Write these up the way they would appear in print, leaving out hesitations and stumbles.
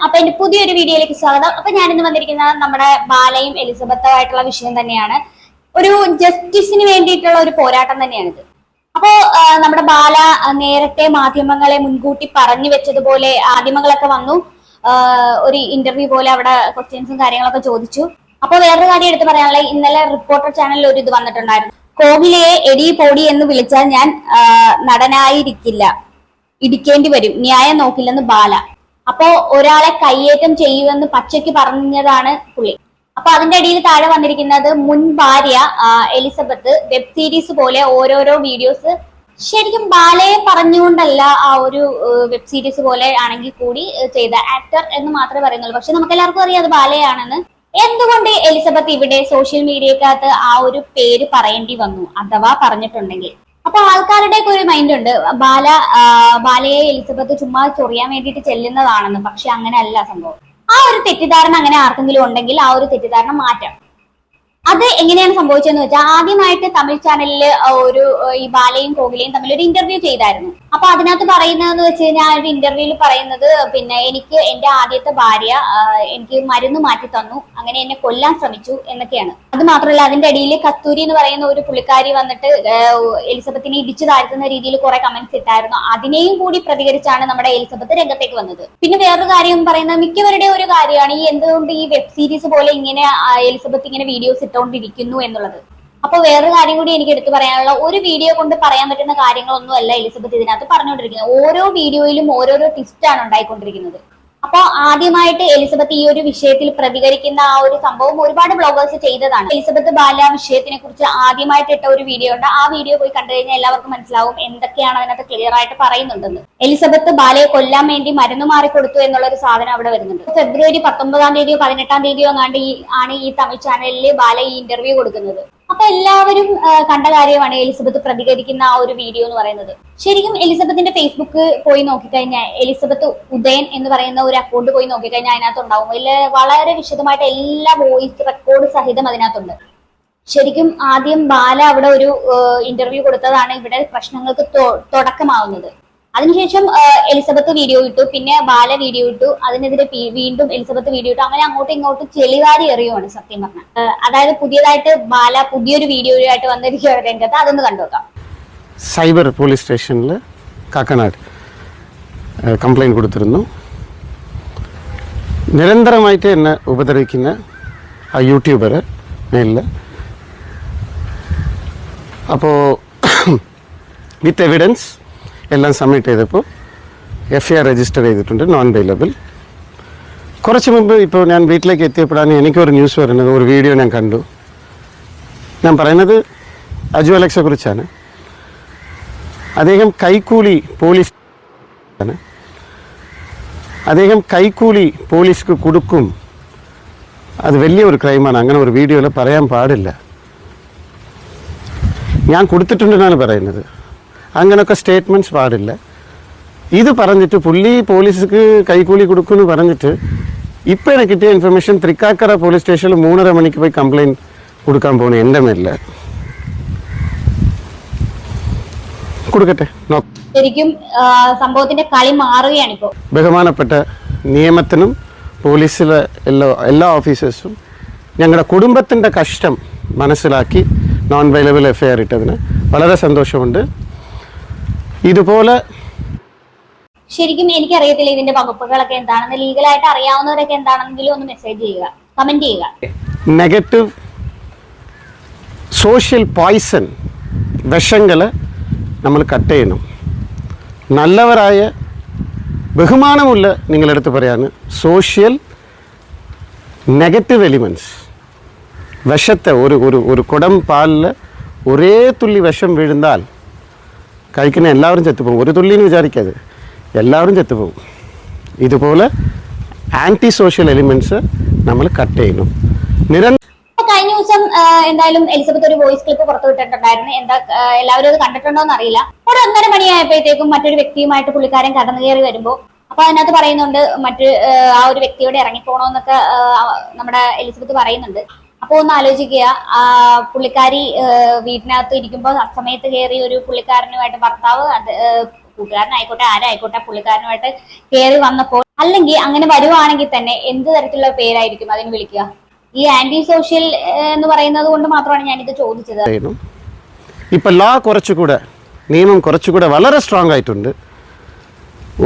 അപ്പൊ എന്റെ പുതിയൊരു വീഡിയോയിലേക്ക് സ്വാഗതം. അപ്പൊ ഞാനിന്ന് വന്നിരിക്കുന്നത് നമ്മുടെ ബാലയും എലിസബത്തുമായിട്ടുള്ള വിഷയം തന്നെയാണ്. ഒരു ജസ്റ്റിസിന് വേണ്ടിയിട്ടുള്ള ഒരു പോരാട്ടം തന്നെയാണിത്. അപ്പോ നമ്മുടെ ബാല നേരത്തെ മാധ്യമങ്ങളെ മുൻകൂട്ടി പറഞ്ഞു വെച്ചതുപോലെ മാധ്യമങ്ങളൊക്കെ വന്നു, ഒരു ഇന്റർവ്യൂ പോലെ അവിടെ ക്വസ്റ്റ്യൻസും കാര്യങ്ങളൊക്കെ ചോദിച്ചു. അപ്പൊ വേറൊരു കാര്യം എടുത്ത് പറയാനുള്ള, ഇന്നലെ റിപ്പോർട്ടർ ചാനലിൽ ഒരു ഇത് വന്നിട്ടുണ്ടായിരുന്നു. കോഹ്ലിയെ എടി പോടി എന്ന് വിളിച്ചാൽ ഞാൻ നടനായിരിക്കില്ല, ഇടിക്കേണ്ടി വരും, ന്യായം നോക്കില്ലെന്ന് ബാല. അപ്പോ ഒരാളെ കയ്യേറ്റം ചെയ്യുമെന്ന് പച്ചയ്ക്ക് പറഞ്ഞതാണ് പുള്ളി. അപ്പൊ അതിന്റെ അടിയിൽ താഴെ വന്നിരിക്കുന്നത് മുൻ ഭാര്യ എലിസബത്ത് വെബ് സീരീസ് പോലെ ഓരോരോ വീഡിയോസ്, ശരിക്കും ബാലയെ പറഞ്ഞുകൊണ്ടല്ല, ആ ഒരു വെബ് സീരീസ് പോലെ ആണെങ്കിൽ കൂടി ചെയ്ത ആക്ടർ എന്ന് മാത്രമേ പറയുന്നുള്ളൂ. പക്ഷെ നമുക്ക് എല്ലാവർക്കും അറിയാം അത് ബാലയാണെന്ന്. എന്തുകൊണ്ട് എലിസബത്ത് ഇവിടെ സോഷ്യൽ മീഡിയക്കകത്ത് ആ ഒരു പേര് പറയേണ്ടി വന്നു, അഥവാ പറഞ്ഞിട്ടുണ്ടെങ്കിൽ? അപ്പൊ ആൾക്കാരുടെ ഒരു മൈൻഡ് ഉണ്ട്, ബാലയെ എലിസബത്ത് ചുമ്മാ ചൊറിയാൻ വേണ്ടിയിട്ട് ചെല്ലുന്നതാണെന്ന്. പക്ഷെ അങ്ങനെ അല്ല സംഭവം. ആ ഒരു തെറ്റിദ്ധാരണ അങ്ങനെ ആർക്കെങ്കിലും ഉണ്ടെങ്കിൽ ആ ഒരു തെറ്റിദ്ധാരണ മാറ്റാം. അത് എങ്ങനെയാണ് സംഭവിച്ചതെന്ന് വെച്ചാൽ, ആദ്യമായിട്ട് തമിഴ് ചാനലിൽ ഒരു ഈ ബാലയും കോഹ്ലിയും തമ്മിൽ ഒരു ഇന്റർവ്യൂ ചെയ്തായിരുന്നു. അപ്പൊ അതിനകത്ത് പറയുന്നതെന്ന് വെച്ച് കഴിഞ്ഞാൽ, ഒരു ഇന്റർവ്യൂവിൽ പറയുന്നത്, പിന്നെ എനിക്ക് എന്റെ ആദ്യത്തെ ഭാര്യ എനിക്ക് മരുന്ന് മാറ്റി തന്നു, അങ്ങനെ എന്നെ കൊല്ലാൻ ശ്രമിച്ചു എന്നൊക്കെയാണ്. അത് മാത്രമല്ല, അതിന്റെ അടിയിൽ കസ്തൂരി എന്ന് പറയുന്ന ഒരു പുള്ളിക്കാരി വന്നിട്ട് എലിസബത്തിനെ ഇടിച്ചു താഴ്ത്തുന്ന രീതിയിൽ കുറെ കമന്റ്സ് ഇട്ടായിരുന്നു. അതിനെയും കൂടി പ്രതികരിച്ചാണ് നമ്മുടെ എലിസബത്ത് രംഗത്തേക്ക് വന്നത്. പിന്നെ വേറൊരു കാര്യം പറയുന്നത്, മിക്കവരുടെ ഒരു കാര്യമാണ് ഈ എന്തുകൊണ്ട് ഈ വെബ് സീരീസ് പോലെ ഇങ്ങനെ എലിസബത്ത് ഇങ്ങനെ വീഡിയോസ് ഇട്ടുകൊണ്ടിരിക്കുന്നു എന്നുള്ളത്. അപ്പൊ വേറൊരു കാര്യം കൂടി എനിക്ക് എടുത്തു പറയാനുള്ള, ഒരു വീഡിയോ കൊണ്ട് പറയാൻ പറ്റുന്ന കാര്യങ്ങളൊന്നും അല്ല എലിസബത്ത് ഇതിനകത്ത് പറഞ്ഞുകൊണ്ടിരിക്കുന്നത്. ഓരോ വീഡിയോയിലും ഓരോരോ ട്വിസ്റ്റാണ് ഉണ്ടായിക്കൊണ്ടിരിക്കുന്നത്. അപ്പൊ ആദ്യമായിട്ട് എലിസബത്ത് ഈ ഒരു വിഷയത്തിൽ പ്രതികരിക്കുന്ന ആ ഒരു സംഭവം ഒരുപാട് ബ്ലോഗേഴ്സ് ചെയ്തതാണ്. എലിസബത്ത് ബാല വിഷയത്തിനെ കുറിച്ച് ആദ്യമായിട്ട് ഇട്ട ഒരു വീഡിയോ ഉണ്ട്. ആ വീഡിയോ പോയി കണ്ടു കഴിഞ്ഞാൽ എല്ലാവർക്കും മനസ്സിലാവും എന്തൊക്കെയാണ് അതിനകത്ത് ക്ലിയർ ആയിട്ട് പറയുന്നുണ്ടെന്ന്. എലിസബത്ത് ബാലയെ കൊല്ലാൻ വേണ്ടി മരുന്ന് മാറിക്കൊടുത്തു എന്നുള്ള ഒരു സാധനം അവിടെ വരുന്നുണ്ട്. ഫെബ്രുവരി 19-ാം തീയതിയോ 18-ാം തീയതിയോ അങ്ങാണ്ട് ആണ് ഈ തമിഴ് ചാനലിൽ ബാല ഈ ഇന്റർവ്യൂ കൊടുക്കുന്നത്. അപ്പൊ എല്ലാവരും കണ്ട കാര്യമാണ് എലിസബത്ത് പ്രതികരിക്കുന്ന ആ ഒരു വീഡിയോ എന്ന് പറയുന്നത്. ശരിക്കും എലിസബത്തിന്റെ ഫേസ്ബുക്ക് പോയി നോക്കിക്കഴിഞ്ഞാൽ, എലിസബത്ത് ഉദയൻ എന്ന് പറയുന്ന ഒരു അക്കൗണ്ട് പോയി നോക്കിക്കഴിഞ്ഞാൽ അതിനകത്ത് ഉണ്ടാവും വളരെ വിശദമായിട്ട് എല്ലാ വോയിസ് റെക്കോർഡ് സഹിതം അതിനകത്തുണ്ട്. ശരിക്കും ആദ്യം ബാല അവിടെ ഒരു ഇന്റർവ്യൂ കൊടുത്തതാണ് ഇവിടെ പ്രശ്നങ്ങൾക്ക് തുടക്കമാവുന്നത്. അതിനുശേഷം എലിസബത്ത് വീഡിയോ ഇട്ടു, പിന്നെ ബാല വീഡിയോ ഇട്ടു, അതിനെതിരെ വീണ്ടും എലിസബത്ത് വീഡിയോ ഇട്ടു. അങ്ങനെ അങ്ങോട്ടും ഇങ്ങോട്ടും ചെളിവാരി എറിയുവാണ് സത്യം പറഞ്ഞാൽ. അതായത് പുതിയതായിട്ട് ബാല പുതിയൊരു വീഡിയോ ആയിട്ട് വന്നിരിക്കുകയാണ് രംഗത്ത്. അതൊന്ന് കണ്ടുനോക്കാം. സൈബർ പോലീസ് സ്റ്റേഷനിൽ കാക്കനാട് കംപ്ലൈന്റ് കൊടുത്തിരുന്നു. നിരന്തരമായിട്ട് എന്നെ ഉപദ്രവിക്കുന്ന ആ യൂട്യൂബർ മേലിൽ. അപ്പോൾ വിത്ത് എവിഡൻസ് എല്ലാം സബ്മിറ്റ് ചെയ്തപ്പോൾ FIR രജിസ്റ്റർ ചെയ്തിട്ടുണ്ട്, നോൺ ബെയിലബിൾ. കുറച്ച് മുമ്പ് ഇപ്പോൾ ഞാൻ വീട്ടിലേക്ക് എത്തിയപ്പോഴാണ് എനിക്കൊരു ന്യൂസ് വരുന്നത്, ഒരു വീഡിയോ ഞാൻ കണ്ടു. ഞാൻ പറയുന്നത് അജു അലക്സെ കുറിച്ചാണ്. അദ്ദേഹം കൈക്കൂലി പോലീസിന് കൊടുക്കും, അത് വലിയൊരു ക്രൈമാണ്. അങ്ങനെ ഒരു വീഡിയോയിൽ പറയാൻ പാടില്ല. ഞാൻ കൊടുത്തിട്ടുണ്ടെന്നാണ് പറയുന്നത്. അങ്ങനെയൊക്കെ സ്റ്റേറ്റ്മെൻറ്റ്സ് പാടില്ല. ഇത് പറഞ്ഞിട്ട് പുള്ളി പോലീസിക്ക് കൈക്കൂലി കൊടുക്കുമെന്ന് പറഞ്ഞിട്ട് ഇപ്പോൾ എനിക്ക് കിട്ടിയ ഇൻഫർമേഷൻ, തൃക്കാക്കര പോലീസ് സ്റ്റേഷനിൽ 3:30 മണിക്ക് പോയി കംപ്ലൈൻറ്റ് കൊടുക്കാൻ പോകുന്നു എൻ്റെ മേലിൽ. കൊടുക്കട്ടെ. ശരിക്കും സംഭവത്തിന്റെ കളി മാറുകയാണ് ഇപ്പോൾ. ബഹുമാനപ്പെട്ട നിയമത്തിനും പോലീസിലെ എല്ലാ ഓഫീസേഴ്സും ഞങ്ങളുടെ കുടുംബത്തിൻ്റെ കഷ്ടം മനസ്സിലാക്കി നോൺ ബെയിലബിൾ FIR ഇട്ടതിന് വളരെ സന്തോഷമുണ്ട്. ഇതുപോലെ ശരിക്കും എനിക്കറിയത്തില്ല ഇതിന്റെ വകുപ്പുകളൊക്കെ എന്താണെന്ന്. ലീഗലായിട്ട് അറിയാവുന്നവരൊക്കെ എന്താണെന്നെങ്കിലും ഒന്ന് മെസ്സേജ് ചെയ്യുക, കമന്റ് ചെയ്യുക. നെഗറ്റീവ് സോഷ്യൽ പോയ്സൺ വിഷങ്ങൾ നമ്മൾ കട്ട് ചെയ്യണം. നല്ലവരായ ബഹുമാനമുള്ള നിങ്ങളെടുത്ത് പറയാണ്, സോഷ്യൽ നെഗറ്റീവ് എലിമെൻറ്റ്സ് വിഷത്തെ ഒരു കുടം പാലിൽ ഒരേ തുള്ളി വിഷം വീഴുന്നാൽ കഴിക്കുന്ന എല്ലാവരും ചത്തുപോകും. ഒരു തുള്ളിന്ന് വിചാരിക്കാതെ എല്ലാവരും ചത്തുപോകും. ഇതുപോലെ ആൻറ്റി സോഷ്യൽ എലിമെൻറ്റ്സ് നമ്മൾ കട്ട് ചെയ്യണം. കഴിഞ്ഞ ദിവസം എന്തായാലും എലിസബത്ത് ഒരു വോയിസ് ക്ലിപ്പ് പുറത്തുവിട്ടിട്ടുണ്ടായിരുന്നു. എല്ലാവരും അത് കണ്ടിട്ടുണ്ടോന്ന് അറിയില്ല. ഒരു 1:30 മണിയായപ്പോഴത്തേക്കും മറ്റൊരു വ്യക്തിയുമായിട്ട് പുള്ളിക്കാരൻ കടന്നു കയറി വരുമ്പോൾ, അപ്പൊ അതിനകത്ത് പറയുന്നുണ്ട് ആ ഒരു വ്യക്തിയോട് ഇറങ്ങിപ്പോണോന്നൊക്കെ നമ്മുടെ എലിസബത്ത് പറയുന്നുണ്ട്. അപ്പൊ ഒന്ന് ആലോചിക്കുക, പുള്ളിക്കാരി വീട്ടിനകത്ത് ഇരിക്കുമ്പോൾ അസമയത്ത് കയറി ഒരു പുള്ളിക്കാരനുമായിട്ട് ഭർത്താവ്, കൂട്ടുകാരനായിക്കോട്ടെ ആരായിക്കോട്ടെ, പുള്ളിക്കാരനുമായിട്ട് കയറി വന്നപ്പോൾ അല്ലെങ്കിൽ അങ്ങനെ വരുവാണെങ്കിൽ തന്നെ എന്ത് തരത്തിലുള്ള പേരായിരിക്കും അതിന് വിളിക്കുക? ഈ ആന്റി സോഷ്യൽ എന്ന് പറയുന്നത് കൊണ്ട് മാത്രമാണ് ഞാനിത് ചോദിച്ചത്. ഇപ്പൊ ലോ കുറച്ചുകൂടെ, നിയമം കുറച്ചുകൂടെ വളരെ സ്ട്രോങ് ആയിട്ടുണ്ട്.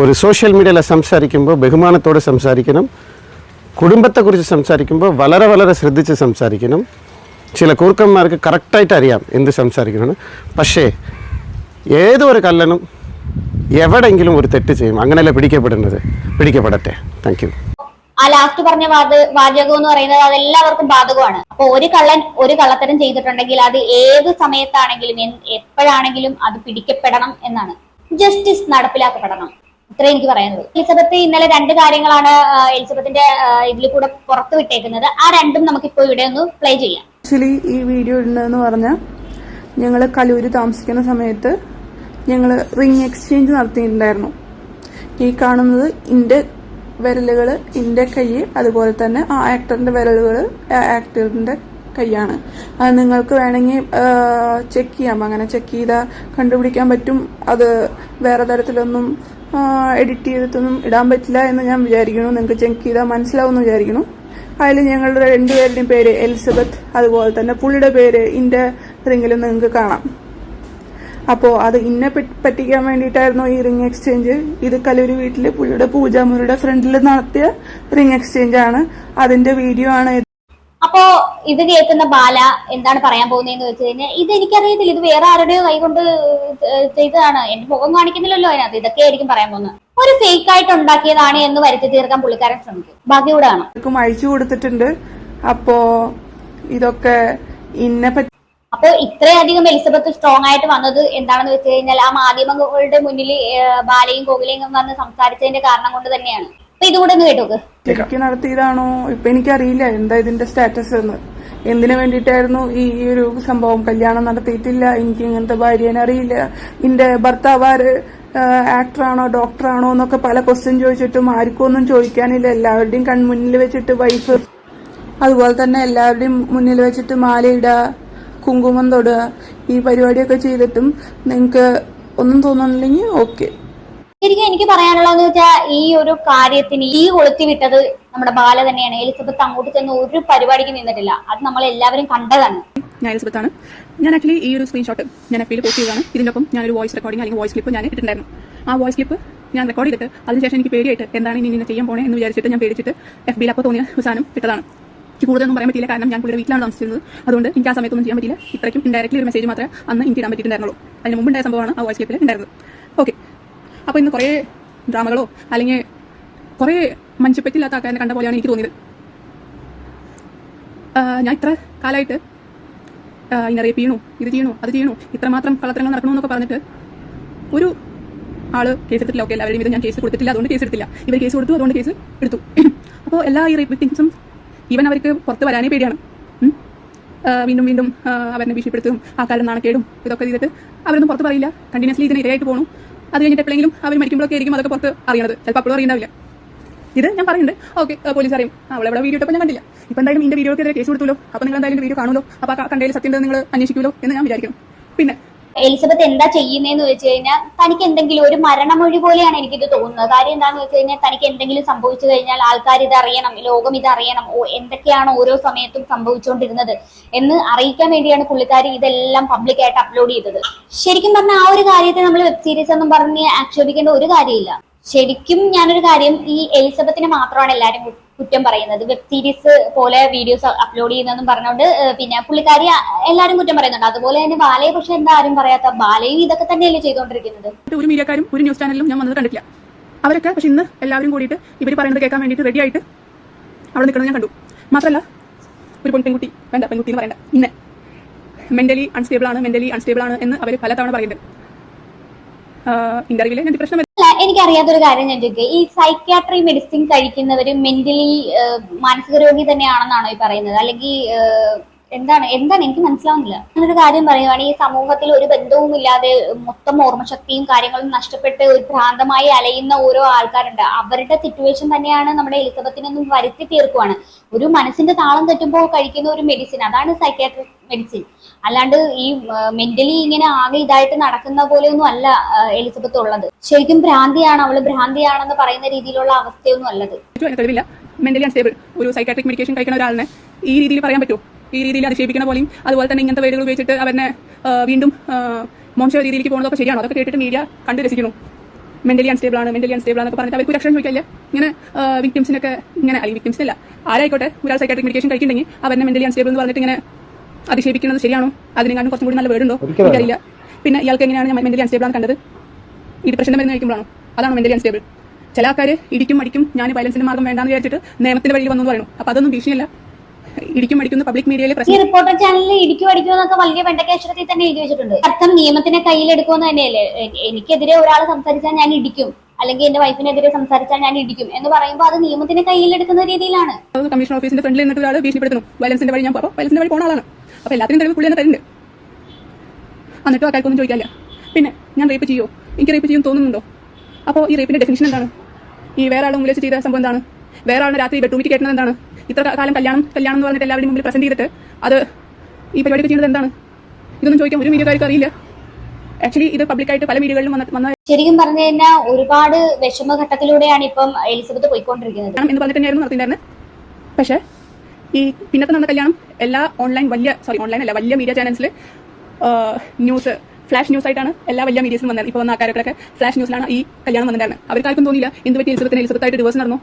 ഒരു സോഷ്യൽ മീഡിയയിൽ സംസാരിക്കുമ്പോൾ ബഹുമാനത്തോടെ സംസാരിക്കണം. കുടുംബത്തെക്കുറിച്ച് സംസാരിക്കുമ്പോൾ വളരെ വളരെ ശ്രദ്ധിച്ച് സംസാരിക്കണം. ചില കൂർക്കന്മാർക്ക് കറക്റ്റായിട്ട് അറിയാം എന്ത് സംസാരിക്കണം. പക്ഷേ ഏതൊരു കള്ളനും എവിടെയെങ്കിലും ഒരു തെറ്റ് ചെയ്യും. അങ്ങനെയല്ല പിടിക്കപ്പെടുന്നത്. പിടിക്കപ്പെടട്ടെ. Thank you. ആ ലാസ്റ്റ് പറഞ്ഞ വാചകം എന്ന് പറയുന്നത് അതെല്ലാവർക്കും ബാധകമാണ്. അപ്പൊ ഒരു കള്ളൻ ഒരു കള്ളത്തരം ചെയ്തിട്ടുണ്ടെങ്കിൽ അത് ഏത് സമയത്താണെങ്കിലും എപ്പോഴാണെങ്കിലും അത് പിടിക്കപ്പെടണം എന്നാണ്. ജസ്റ്റിസ് നടപ്പിലാക്കപ്പെടണം. ഇത്രേ എനിക്ക് പറയാനുള്ളൂ. എലിസബത്ത് ഇന്നലെ 2 കാര്യങ്ങളാണ് എലിസബത്തിന്റെ ഇതിൽ കൂടെ പുറത്തു വിട്ടേക്കുന്നത്. ആ രണ്ടും നമുക്കിപ്പോ ഇവിടെ ഒന്ന് പ്ലേ ചെയ്യാം. ആക്ച്വലി ഈ വീഡിയോ ഇടുന്നതെന്ന് പറഞ്ഞാൽ ഞങ്ങൾ കലൂര് താമസിക്കുന്ന സമയത്ത് ഞങ്ങൾ റിംഗ് എക്സ്ചേഞ്ച് നടത്തിയിട്ടുണ്ടായിരുന്നു. ഈ കാണുന്നത് ഇന്റെ വിരലുകൾ, ഇന്റെ കൈ, അതുപോലെ തന്നെ ആ ആക്ടറിന്റെ വിരലുകൾ ആക്ടറിന്റെ കൈയാണ്. അത് നിങ്ങൾക്ക് വേണമെങ്കിൽ ചെക്ക് ചെയ്യാം. അങ്ങനെ ചെക്ക് ചെയ്താൽ കണ്ടുപിടിക്കാൻ പറ്റും. അത് വേറെ തരത്തിലൊന്നും എഡിറ്റ് ചെയ്തിട്ടൊന്നും ഇടാൻ പറ്റില്ല എന്ന് ഞാൻ വിചാരിക്കുന്നു. നിങ്ങൾക്ക് ചെക്ക് ചെയ്താൽ മനസ്സിലാവുമെന്ന് വിചാരിക്കുന്നു. അതിൽ ഞങ്ങളുടെ 2 പേരുടെയും പേര് എലിസബത്ത്, അതുപോലെ തന്നെ പുള്ളിയുടെ പേര് ഇന്റെ റിങ്ങിലും നിങ്ങൾക്ക് കാണാം. അപ്പോൾ അത് ഇന്നെ പറ്റിക്കാൻ വേണ്ടിയിട്ടായിരുന്നു ഈ റിംഗ് എക്സ്ചേഞ്ച്. ഇത് കലൂര് വീട്ടില് പുള്ളിയുടെ പൂജാമുറിയുടെ ഫ്രണ്ടിൽ നടത്തിയ റിംഗ് എക്സ്ചേഞ്ച് ആണ്. അതിന്റെ വീഡിയോ ആണ്. അപ്പോ ഇത് കേൾക്കുന്ന ബാല എന്താണ് പറയാൻ പോകുന്നതെന്ന് വെച്ച് കഴിഞ്ഞാൽ, ഇത് എനിക്കറിയത്തില്ല, ഇത് വേറെ ആരുടെയോ കൈ കൊണ്ട് ചെയ്തതാണ്, എന്റെ മുഖം കാണിക്കുന്നില്ലല്ലോ അതിനകത്ത്, ഇതൊക്കെ ആയിരിക്കും പറയാൻ പോകുന്നത്. ഒരു ഫേക്ക് ആയിട്ട് ഉണ്ടാക്കിയതാണ് എന്ന് വരുത്തി തീർക്കാൻ പുള്ളിക്കാരൻ ശ്രമിക്കും. ബാക്കി കൂടെ ആണ് അയച്ചു കൊടുത്തിട്ടുണ്ട്. അപ്പോ ഇതൊക്കെ ഇന്നെ പറ്റി. അപ്പൊ ഇത്രയധികം എലിസബത്ത് സ്ട്രോങ് ആയിട്ട് വന്നത് എന്താണെന്ന് വെച്ച് കഴിഞ്ഞാൽ ആ മാധ്യമങ്ങളുടെ മുന്നിൽ ബാലയും കോകിലയും വന്ന് സംസാരിച്ചതിന്റെ കാരണം കൊണ്ട് തന്നെയാണ്. അപ്പൊ ഇതുകൂടെ ഒന്ന് കേട്ടോക്ക്. ശരിക്കും നടത്തിയതാണോ ഇപ്പൊ എനിക്കറിയില്ല എന്താ ഇതിന്റെ സ്റ്റാറ്റസ് എന്ന്. എന്തിനു വേണ്ടിയിട്ടായിരുന്നു ഈ ഒരു സംഭവം? കല്യാണം നടത്തിയിട്ടില്ല, എനിക്ക് ഇങ്ങനത്തെ ഭാര്യനെ അറിയില്ല, എന്റെ ഭർത്താവ് ആക്ടറാണോ ഡോക്ടറാണോ എന്നൊക്കെ പല ക്വസ്റ്റ്യൻ ചോദിച്ചിട്ടും ആർക്കും ഒന്നും ചോദിക്കാനില്ല. എല്ലാവരുടെയും കൺമുന്നിൽ വെച്ചിട്ട് വൈഫ്, അതുപോലെ തന്നെ എല്ലാവരുടെയും മുന്നിൽ വെച്ചിട്ട് മാലയിടുക, കുങ്കുമം തൊടുക, ഈ പരിപാടിയൊക്കെ ചെയ്തിട്ടും നിങ്ങൾക്ക് ഒന്നും തോന്നുന്നില്ലെങ്കിൽ ഓക്കെ. ശരിക്കും എനിക്ക് പറയാനുള്ളതെന്ന് വെച്ചാൽ ഈ ഒരു കാര്യത്തിന് ഈ കൊളുത്തി വിട്ടത് നമ്മുടെ ബാല തന്നെയാണ്. എലിസബത്ത് അങ്ങോട്ട് ചെന്ന് ഒരു പരിപാടിക്ക് നിന്നിട്ടില്ല. അത് നമ്മൾ എല്ലാവരും കണ്ടതാണ്. ഞാൻ എലിസബത്ത് ആണ്. ഞാൻ ആക്ച്വലി ഈ ഒരു സ്ക്രീൻഷോട്ട് ഞാൻ എഫ്ബിയിൽ പോസ്റ്റ് ചെയ്തതാണ്. ഇതിനൊപ്പം ഞാനൊരു വോയിസ് റെക്കോർഡിംഗ് അല്ലെങ്കിൽ വോയിസ് ക്ലിപ്പ് ഞാൻ ഇട്ടിട്ടുണ്ടായിരുന്നു. ആ വോയിസ് ക്ലിപ്പ് ഞാൻ റെക്കോർഡ് ചെയ്തിട്ട് അതിനുശേഷം എനിക്ക് പേടിയായിട്ട് എന്താണ് ഇനി ഇങ്ങനെ ചെയ്യാൻ പോണേ എന്ന് വിചാരിച്ചിട്ട് ഞാൻ പേടിച്ചിട്ട് എഫ്ബിയിൽ അപ്പോൾ തോന്നിയ സാധനം ഇട്ടതാണ്. എനിക്ക് കൂടുതലൊന്നും പറയാൻ പറ്റില്ല, കാരണം ഞാൻ പുള്ളിയുടെ വീട്ടിലാണ് താമസിച്ചിരുന്നത്. അതുകൊണ്ട് എനിക്ക് ആ സമയത്തൊന്നും ചെയ്യാൻ പറ്റില്ല. ഇത്രയ്ക്കും ഇൻഡയറക്ട്ലി ഒരു മെസ്സേജ് മാത്രമേ അന്ന് എനിക്ക് ഇടാൻ പറ്റിയിട്ടുണ്ടായിരുന്നുള്ളൂ. അതിന് മുമ്പുണ്ടായ സംഭവമാണ് ആ വോയിസ് ക്ലിപ്പിൽ ഉണ്ടായിരുന്നത്. ഓക്കെ, അപ്പോൾ ഇന്ന് കുറേ ഡ്രാമകളോ അല്ലെങ്കിൽ കുറേ മനുഷ്യപ്പറ്റില്ലാത്ത ആൾക്കാരെ കണ്ട പോലെയാണ് എനിക്ക് തോന്നിയത്. ഞാൻ ഇത്ര കാലമായിട്ട് ഇങ്ങനെ റേപ്പ് ചെയ്യണു, ഇത് ചെയ്യണു, അത് ചെയ്യണു, ഇത്രമാത്രം കള്ളത്തരങ്ങൾ നടക്കണമെന്നൊക്കെ പറഞ്ഞിട്ട് ഒരു ആള് കേസ് എടുത്തിട്ടില്ല. ഓക്കെ, എല്ലാവരുടെയും ഇത് ഞാൻ കേസ് കൊടുത്തിട്ടില്ല, അതുകൊണ്ട് കേസ് എടുത്തില്ല. ഇവർ കേസ് കൊടുത്തു, അതുകൊണ്ട് കേസ് എടുത്തു. അപ്പോൾ എല്ലാ ഈ റേപ്പ് വിക്ടിംസും ഈവൻ അവർക്ക് പുറത്ത് വരാനേ പേടിയാണ്. വീണ്ടും വീണ്ടും അവരെ ഭീഷണിപ്പെടുത്തും, ആൾക്കാരുടെ നാണക്കേടും ഇതൊക്കെ ചെയ്തിട്ട് അവരൊന്നും പുറത്ത് പറയില്ല. കണ്ടിന്യൂസ്ലി ഇതിന് ഇരയായിട്ട് പോകണം. അത് കഴിഞ്ഞിട്ട് എപ്പോഴെങ്കിലും അവർ മരിക്കുമ്പോഴൊക്കെ ആയിരിക്കും അതൊക്കെ പുറത്ത് അറിയണത്. ചിലപ്പോൾ അപ്പോഴും അറിയുന്നില്ല. ഇത് ഞാൻ പറയുന്നുണ്ട്, ഓക്കെ, പോലീസ് അറിയും. അവളെവിടെ വീഡിയോ ഇട്ടപ്പോൾ ഞാൻ കണ്ടില്ല. ഇപ്പം എന്തായാലും ഇതിന്റെ വീഡിയോക്കെതിരെ കേസ് കൊടുത്തുല്ലോ. അപ്പോൾ നിങ്ങൾ എന്തായാലും വീഡിയോ കാണുമല്ലോ. അപ്പോൾ ആ കണ്ടതിൽ സത്യം നിങ്ങൾ അന്വേഷിക്കുമല്ലോ എന്ന് ഞാൻ വിചാരിക്കുന്നു. പിന്നെ എലിസബത്ത് എന്താ ചെയ്യുന്നതെന്ന് വെച്ച് കഴിഞ്ഞാൽ, തനിക്ക് എന്തെങ്കിലും ഒരു മരണമൊഴി പോലെയാണ് എനിക്കിത് തോന്നുന്നത്. കാര്യം എന്താണെന്ന് വെച്ച് കഴിഞ്ഞാൽ, തനിക്ക് എന്തെങ്കിലും സംഭവിച്ചു കഴിഞ്ഞാൽ ആൾക്കാർ ഇത് അറിയണം, ലോകം ഇത് അറിയണം, എന്തൊക്കെയാണ് ഓരോ സമയത്തും സംഭവിച്ചുകൊണ്ടിരുന്നത് എന്ന് അറിയിക്കാൻ വേണ്ടിയാണ് പുള്ളിക്കാരി ഇതെല്ലാം പബ്ലിക്കായിട്ട് അപ്ലോഡ് ചെയ്തത്. ശരിക്കും പറഞ്ഞാൽ ആ ഒരു കാര്യത്തെ നമ്മൾ വെബ് സീരീസ് എന്നും പറഞ്ഞ് ആക്ഷേപിക്കേണ്ട ഒരു കാര്യമില്ല. ശരിക്കും ഞാനൊരു കാര്യം, ഈ എലിസബത്തിനെ മാത്രമാണ് എല്ലാവരും കുറ്റം പറയുന്നത്. വെബ് സീരീസ് പോലെ വീഡിയോസ് അപ്ലോഡ് ചെയ്യുന്നതെന്നും പറഞ്ഞുകൊണ്ട് പിന്നെ പുള്ളിക്കാരി എല്ലാവരും കുറ്റം പറയുന്നുണ്ട്. അതുപോലെ തന്നെ ബാലയെ പക്ഷെ എന്താ ആരും പറയാത്ത? ബാലയും ഇതൊക്കെ തന്നെയല്ലേ ചെയ്തുകൊണ്ടിരിക്കുന്നത്. ഒരു മീഡിയക്കാരും ഒരു ന്യൂസ് ചാനലിലും ഞാൻ വന്നത് കണ്ടിട്ടില്ല. അവരൊക്കെ പക്ഷെ ഇന്ന് എല്ലാവരും കൂടിയിട്ട് ഇവർ പറയുന്നത് കേൾക്കാൻ വേണ്ടിയിട്ട് റെഡി ആയിട്ട് അവിടെ നിൽക്കുന്നത് ഞാൻ കണ്ടു. മാത്രമല്ല ഒരു പെൺകുട്ടി വേണ്ട, പെൺകുട്ടി എന്ന് പറയണ്ട, ഇന്ന് മെന്റലി അൺസ്റ്റേബിൾ ആണ് എന്ന് അവർ പലതവണ പറയുന്നുണ്ട്. ഇന്റർവ്യൂല് ഞാൻ ഡിപ്രഷൻ. എനിക്കറിയാത്തൊരു കാര്യം ഞാൻ ചോദിക്കുക, ഈ സൈക്യാട്രി മെഡിസിൻ കഴിക്കുന്നവര് മെന്റലി മാനസിക രോഗി തന്നെയാണെന്നാണോ ഈ പറയുന്നത്? അല്ലെങ്കിൽ എന്താണ് എനിക്ക് മനസ്സിലാവുന്നില്ല. അങ്ങനൊരു കാര്യം പറയുവാണെങ്കിൽ ഈ സമൂഹത്തിൽ ഒരു ബന്ധവും ഇല്ലാതെ മൊത്തം ഓർമ്മശക്തിയും കാര്യങ്ങളും നഷ്ടപ്പെട്ട് ഒരു ഭ്രാന്തമായി അലയുന്ന ഓരോ ആൾക്കാരുണ്ട്. അവരുടെ സിറ്റുവേഷൻ തന്നെയാണ് നമ്മുടെ എലിസബത്തിനൊന്നും വരുത്തി തീർക്കുവാണ്. ഒരു മനസ്സിന്റെ താളം തെറ്റുമ്പോൾ കഴിക്കുന്ന ഒരു മെഡിസിൻ, അതാണ് സൈക്കാട്രിക് മെഡിസിൻ. അല്ലാണ്ട് ഈ മെന്റലി ഇങ്ങനെ ആകെ ഇതായിട്ട് നടക്കുന്ന പോലെയൊന്നും അല്ല എലിസബത്ത് ഉള്ളത്. ശരിക്കും ഭ്രാന്തിയാണ്, അവള് ഭ്രാന്തിയാണെന്ന് പറയുന്ന രീതിയിലുള്ള അവസ്ഥയൊന്നും അല്ലത്. മെന്റലി അൺസ്റ്റേബിൾ ഒരു സൈക്കാട്രിക് മെഡിക്കേഷൻ കഴിക്കുന്ന ഒരാളിനെ ഈ രീതിയിൽ പറയാൻ പറ്റുമോ? ഈ രീതിയിൽ അധിക്ഷേപിക്കുന്ന പോലെയും അതുപോലെ തന്നെ ഇങ്ങനത്തെ വേടുകൾ ഉപയോഗിച്ചിട്ട് അവരെ വീണ്ടും മോശം രീതിയിലേക്ക് പോകുന്നതൊക്കെ ശരിയാണോ? അതൊക്കെ കേട്ടിട്ട് മീഡിയ കണ്ടു രസിക്കുന്നു. മെന്റലി അൺസ്റ്റേബിൾ ആണെന്നൊക്കെ പറഞ്ഞിട്ട് അവർക്ക് രക്ഷ ചോദിക്കില്ല. ഇങ്ങനെ വിക്ടിംസിനൊക്കെ ഇങ്ങനെ വിക്ടിംസിനല്ല ആരായിക്കോട്ടെ ഒരാൾ സൈക്കാട്രിക് മെഡിക്കേഷൻ കഴിക്കുന്നുണ്ടെങ്കിൽ അവരെ മെന്റലി അൺസ്റ്റേബിൾ എന്ന് പറഞ്ഞിട്ട് ഇങ്ങനെ അധിക്ഷേപിക്കുന്നത് ശരിയാണോ? അതിനെക്കാളും കുറച്ചും കൂടി നല്ല വേർഡുണ്ടോ എനിക്കറിയില്ല. പിന്നെ ഇയാൾക്ക് എങ്ങനെയാണ് ഞാൻ മെന്റലി അൺസ്റ്റേബിൾ ആണ് കണ്ടത്? ഈ ഡിപ്രഷന്റെ മരുന്ന് കഴിക്കുമ്പോഴാണോ? അതാണോ മെന്റലി അൺസ്റ്റേബിൾ? ചില ആൾക്കാർ ഇടിക്കും അടിക്കും ഞാൻ വയലൻസിന്റെ മാർഗം വേണ്ടാന്ന് വിചാരിച്ചിട്ട് നിയമത്തിന്റെ വഴിയിൽ വന്നു പറയുന്നു. അപ്പൊ അതൊന്നും ഭീഷണിയല്ല. ഇടിക്കും അടിക്കുന്ന പബ്ലിക് മീഡിയയിൽ ഈ റിപ്പോർട്ടർ ചാനലിൽ ഇടിക്കും അടിക്കുമെന്നൊക്കെ വലിയ വെണ്ടക്കാശ്വരത്തിൽ തന്നെ എഴുതി വെച്ചിട്ടുണ്ട്. അർത്ഥം നിയമത്തിനെ കയ്യിലെടുക്കുമെന്ന് തന്നെയല്ലേ? എനിക്കെതിരെ ഒരാൾ സംസാരിച്ചാൽ ഞാൻ ഇടിക്കും, അല്ലെങ്കിൽ എന്റെ വൈഫിനെതിരെ സംസാരിച്ചാൽ ഞാൻ ഇടിക്കും എന്ന് പറയുമ്പോൾ അത് നിയമത്തിനെ കയ്യിലെടുക്കുന്ന രീതിയിലാണ്. കമ്മീഷൻ ഓഫീസിന്റെ ഫ്രണ്ടിൽ നിന്നിട്ട് ഒരാൾ ഭീഷണിപ്പെടുത്തുന്നു. വയലൻസിന്റെ വഴി ഞാൻ വയലൻസിന്റെ വഴി പോണ ആളാണ്. അപ്പൊ എല്ലാത്തിനും തെളിവ് പുള്ളി തന്നെ തരുന്നുണ്ട്. എന്നിട്ടും ആൾക്കാർക്കൊന്നും ചോദിക്കാല്ല. പിന്നെ ഞാൻ റേപ്പ് ചെയ്യോ? എനിക്ക് റേപ്പ് ചെയ്യും തോന്നുന്നുണ്ടോ? അപ്പോൾ ഈ റേപ്പിന്റെ ഡെഫിനിഷൻ എന്താണ്? ഈ വേറെ ആളും മുമ്പിൽ ചെയ്ത സംഭവം എന്താണ്? വേറെ ആളിനെ രാത്രി ബെഡ്റൂമിൽ കയറ്റുന്നത് എന്താണ്? ഇത്ര കാലം കല്യാണം എന്ന് പറഞ്ഞിട്ട് എല്ലാവരും മുമ്പിൽ പ്രസന്റ് ചെയ്തിട്ട് അത് ഈ പരിപാടിയൊക്കെ ചെയ്യുന്നത് എന്താണ്? ഇതൊന്നും ചോദിക്കാൻ ഒരു മീഡിയക്കാർക്ക് അറിയില്ല. ആക്ച്വലി ഇത് പബ്ലിക്കായിട്ട് പല മീഡിയകളിലും വന്ന ശരിക്കും പറഞ്ഞു കഴിഞ്ഞാൽ ഒരുപാട് വിഷമഘട്ടത്തിലൂടെയാണ് ഇപ്പം എലിസബത്ത് പോയിക്കൊണ്ടിരിക്കുന്നത് എന്ന് പറഞ്ഞിട്ട് തന്നെയായിരുന്നു നടത്തിയിട്ടുണ്ടായിരുന്നത്. പക്ഷേ ഈ പിന്നത്തെ നടന്ന കല്യാണം എല്ലാ വലിയ മീഡിയ ചാനൽസിൽ ന്യൂസ് ഫ്ലാഷ് ന്യൂസ് ആയിട്ടാണ് എല്ലാ വലിയ മീഡിയസിലും വന്നത്. ഇപ്പോൾ വന്ന ആൾക്കാരൊക്കെ ഫ്ലാഷ് ന്യൂസിലാണ് ഈ കല്യാണം വന്നിട്ടാണ്. അവർക്കാർക്കും തോന്നിയില്ല എന്ത് പറ്റി എലിസബത്തായിട്ട് ഡിവോഴ്സ് നടന്നു.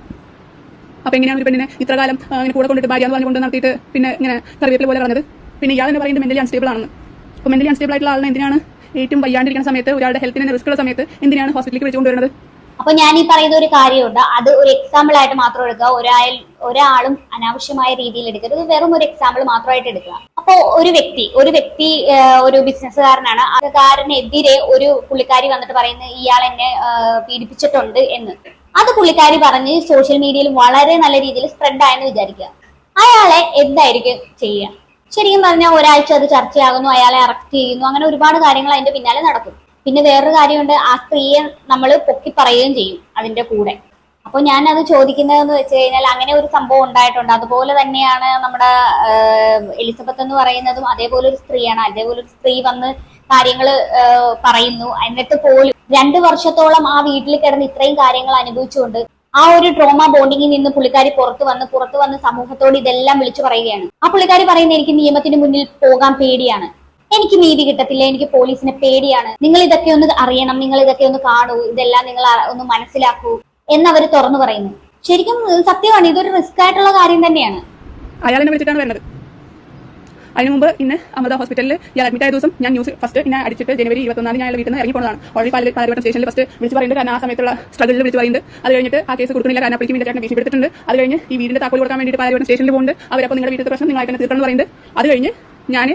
അപ്പൊ എങ്ങനെയാണ് ഒരു പെണ്ണിനെ ഇത്ര കാലം ഇങ്ങനെ കൂടെ കൊണ്ടിട്ട് ഭാര്യ എന്ന് പറഞ്ഞുകൊണ്ട് നടത്തിയിട്ട് പിന്നെ ഇങ്ങനെ കറിവേപ്പില പോലെ പറഞ്ഞത്? പിന്നെ ഇയാൾ തന്നെ പറയുന്നത് മെന്റലി അൺസ്റ്റേബിൾ ആണെന്ന്. അപ്പോൾ മെന്റലി അൺസ്റ്റേബിൾ ആയിട്ടുള്ള ആളിനെ എന്തിനാണ് ഏറ്റവും വയ്യാണ്ടിരിക്കുന്ന സമയത്ത് ഒരാളുടെ ഹെൽത്തിന് റിസ്ക് ഉള്ള സമയത്ത് എന്തിനാണ് ഹോസ്പിറ്റലിലേക്ക് വിളിച്ചുകൊണ്ടുവരുന്നത്? അപ്പൊ ഞാൻ ഈ പറയുന്ന ഒരു കാര്യമുണ്ട്, അത് ഒരു എക്സാമ്പിൾ ആയിട്ട് മാത്രം എടുക്കുക. ഒരാളും അനാവശ്യമായ രീതിയിൽ എടുക്കരുത്, വെറും ഒരു എക്സാമ്പിൾ മാത്രമായിട്ട് എടുക്കുക. അപ്പൊ ഒരു വ്യക്തി ഒരു ബിസിനസ്സുകാരനാണ്. അതുകാരനെതിരെ ഒരു പുള്ളിക്കാരി വന്നിട്ട് പറയുന്നത് ഇയാൾ എന്നെ പീഡിപ്പിച്ചിട്ടുണ്ട് എന്ന്. അത് പുള്ളിക്കാരി പറഞ്ഞ് സോഷ്യൽ മീഡിയയിൽ വളരെ നല്ല രീതിയിൽ സ്പ്രെഡ് ആയെന്ന് വിചാരിക്കുക. അയാളെ എന്തായിരിക്കും ചെയ്യുക? ശരിക്കും പറഞ്ഞാൽ ഒരാഴ്ച അത് ചർച്ചയാകുന്നു, അയാളെ അറസ്റ്റ് ചെയ്യുന്നു, അങ്ങനെ ഒരുപാട് കാര്യങ്ങൾ അതിന്റെ പിന്നാലെ നടക്കും. പിന്നെ വേറൊരു കാര്യമുണ്ട്, ആ സ്ത്രീയെ നമ്മൾ പൊക്കി പറയുകയും ചെയ്യും അതിന്റെ കൂടെ. അപ്പൊ ഞാൻ അത് ചോദിക്കുന്നതെന്ന് വെച്ച് കഴിഞ്ഞാൽ അങ്ങനെ ഒരു സംഭവം ഉണ്ടായിട്ടുണ്ട്. അതുപോലെ തന്നെയാണ് നമ്മുടെ എലിസബത്ത് എന്ന് പറയുന്നതും അതേപോലെ ഒരു സ്ത്രീയാണ്. അതേപോലെ ഒരു സ്ത്രീ വന്ന് കാര്യങ്ങൾ പറയുന്നു. എന്നിട്ട് പോലും 2 വർഷത്തോളം ആ വീട്ടിൽ കിടന്ന് ഇത്രയും കാര്യങ്ങൾ അനുഭവിച്ചുകൊണ്ട് ആ ഒരു ട്രോമ ബോണ്ടിങ്ങിൽ നിന്ന് പുള്ളിക്കാരി പുറത്തു വന്ന് സമൂഹത്തോട് ഇതെല്ലാം വിളിച്ചു പറയുകയാണ്. ആ പുള്ളിക്കാരി പറയുന്നത് എനിക്ക് നിയമത്തിന് മുന്നിൽ പോകാൻ പേടിയാണ്, എനിക്ക് നീതി കിട്ടത്തില്ല, എനിക്ക് പോലീസിനെ പേടിയാണ്, നിങ്ങൾ ഇതൊക്കെ ഒന്ന് അറിയണം, നിങ്ങൾ ഇതൊക്കെ ഒന്ന് കാണൂ, ഇതെല്ലാം നിങ്ങൾ ഒന്ന് മനസ്സിലാക്കൂ എന്നവർ തുറന്നു പറയുന്നു. ശരിക്കും സത്യമാണ്, ഇതൊരു റിസ്ക് ആയിട്ടുള്ള കാര്യം തന്നെയാണ്. അയാളെ വിളിച്ചിട്ടാണ് വരുന്നത്. അതിന് മുമ്പ് ഇന്ന് അമൃത ഹോസ്പിറ്റലിൽ ഞാൻ അഡ്മിറ്റ് ആയ ദിവസം ഞാൻ ന്യൂസ് ഫസ്റ്റ് ഇന്നെ അടിച്ചിട്ട് ജനുവരി 24 ഞാൻ വീട്ടിൽ നിന്ന് ഇറങ്ങി പോകുന്നതാണ്. ഓൾറെഡി പാലക്കാട് സ്റ്റേഷനിൽ ഫസ്റ്റ് വിളിച്ച് പറയുന്നത്. കാരണം ആ സമയത്തുള്ള സ്ട്രഗിളിൽ വിളിച്ച് പറയുന്നത്. അത് കഴിഞ്ഞിട്ട് ആ കേസ് കൊടുക്കുന്നില്ല, കാരണം അപ്പോഴേക്കും ചേട്ടനെ ഭീഷണിപ്പെടുത്തിട്ടുണ്ട്. അത് കഴിഞ്ഞ് ഈ വീടിന്റെ താക്കോൽ കൊടുക്കാൻ വേണ്ടിയിട്ട് പാലക്കാട് സ്റ്റേഷനിൽ പോകുന്നുണ്ട്. അവരപ്പോൾ നിങ്ങളുടെ വീട്ടിലെ പ്രശ്നം നിങ്ങൾ തന്നെ തീർക്കണം പറയുന്നത്. അത് കഴിഞ്ഞ് ഞാൻ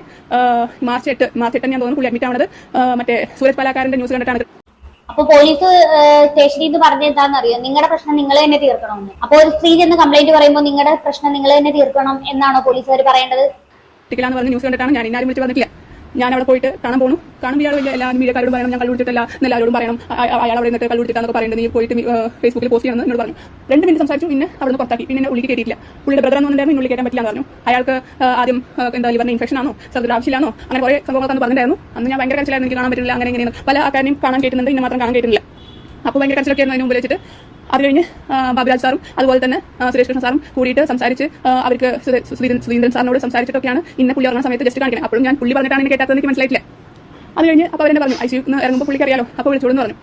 മാർച്ച് 8 ഞാൻ തോന്നുന്നു പുള്ളി അഡ്മിറ്റ് ആവുന്നത് മറ്റേ സൂരജ് പാലക്കാരന്റെ ന്യൂസ് കണ്ടിട്ടാണ്. അപ്പൊ പോലീസ് സ്റ്റേഷനിൽ നിന്ന് പറഞ്ഞത് എന്താണെന്നറിയോ? നിങ്ങളുടെ പ്രശ്നം നിങ്ങൾ തന്നെ തീർക്കണമെന്ന്. അപ്പൊ ഒരു സ്ത്രീ ചെന്ന് കംപ്ലൈന്റ് പറയുമ്പോൾ നിങ്ങളുടെ പ്രശ്നം നിങ്ങൾ തന്നെ തീർക്കണം എന്നാണോ പോലീസുകാർ പറയേണ്ടത്? ടിക്കലാന്ന് പറഞ്ഞ ന്യൂസ് കണ്ടിട്ടാണ് ഞാൻ ഇന്നാരും വിളിച്ച് പറഞ്ഞിട്ടില്ല. ഞാൻ അവിടെ പോയിട്ട് കാണാൻ പോകുന്നു. കാണുമ്പോൾ ഇയാൾ വലിയ എല്ലാ മീഡിയക്കാരോടും പറയണം ഞാൻ കള്ളുപിടിച്ചിട്ടില്ല, എല്ലാവരോടും പറയണം അയാൾ അവിടെ നിന്നിട്ട് കള്ളുപിടിച്ചിട്ടാന്നൊക്കെ പറയുന്നത്. നീ പോയിട്ട് ഫേസ്ബുക്കിൽ പോസ്റ്റ് ചെയ്യണമെന്ന് എന്നോട് പറഞ്ഞു. 2 മിനിറ്റ് സംസാരിച്ചു. പിന്നെ അവിടെ നിന്ന് പുറത്താക്കി. പിന്നെ ഉള്ളിൽ കയറ്റിയില്ല. പുള്ളിയുടെ ബ്രദർ എന്നുണ്ടായിരുന്നു, ഉള്ളിൽ കയറ്റാൻ പറ്റില്ല എന്ന് പറഞ്ഞു. അയാൾക്ക് ആദ്യം എന്താ ലിവറിന് ഇൻഫെക്ഷൻ ആണോ, സർജറി ആവശ്യമില്ലാണോ, അങ്ങനെ കുറേ സംഭവങ്ങളൊക്കെ പറഞ്ഞിട്ടുണ്ടായിരുന്നു. അന്ന് ഞാൻ ഭയങ്കര കരച്ചിലായിരുന്നു, എനിക്ക് കാണാൻ പറ്റില്ല, അങ്ങനെ എങ്ങനെയാണ് പല ആൾക്കാരെയും കാണാൻ കേട്ടുന്നുണ്ട്, ഇന്നെ മാത്രം കാണാൻ കേട്ടില്ല. അപ്പോൾ ഭയങ്കര കരച്ചിലൊക്കെ ആയിരുന്നു അതിന് മുമ്പ് വെച്ചിട്ട്. അത് കഴിഞ്ഞ് ബാബുരാജ് സാറും അതുപോലെ തന്നെ സുരേഷ് കൃഷ്ണ സാറും കൂടിയിട്ട് സംസാരിച്ച് അവർക്ക് സുധീന്ദ്രൻ സാറിനോട് സംസാരിച്ചിട്ടൊക്കെയാണ് ഇന്ന പുള്ളി ഇറങ്ങുന്ന സമയത്ത് ജസ്റ്റ് കാണിക്കുന്നത്. അപ്പോഴും ഞാൻ പുള്ളി പറഞ്ഞിട്ടാണ് എനിക്ക് കേട്ടാത്തത്, എനിക്ക് മനസ്സിലായിട്ടില്ല. അത് കഴിഞ്ഞ് അപ്പോൾ അവരെന്നെ പറഞ്ഞു ICU ഇറങ്ങുമ്പോൾ പുള്ളിക്ക് അറിയാലോ, അപ്പോൾ വിളിച്ചോളൂ പറഞ്ഞു.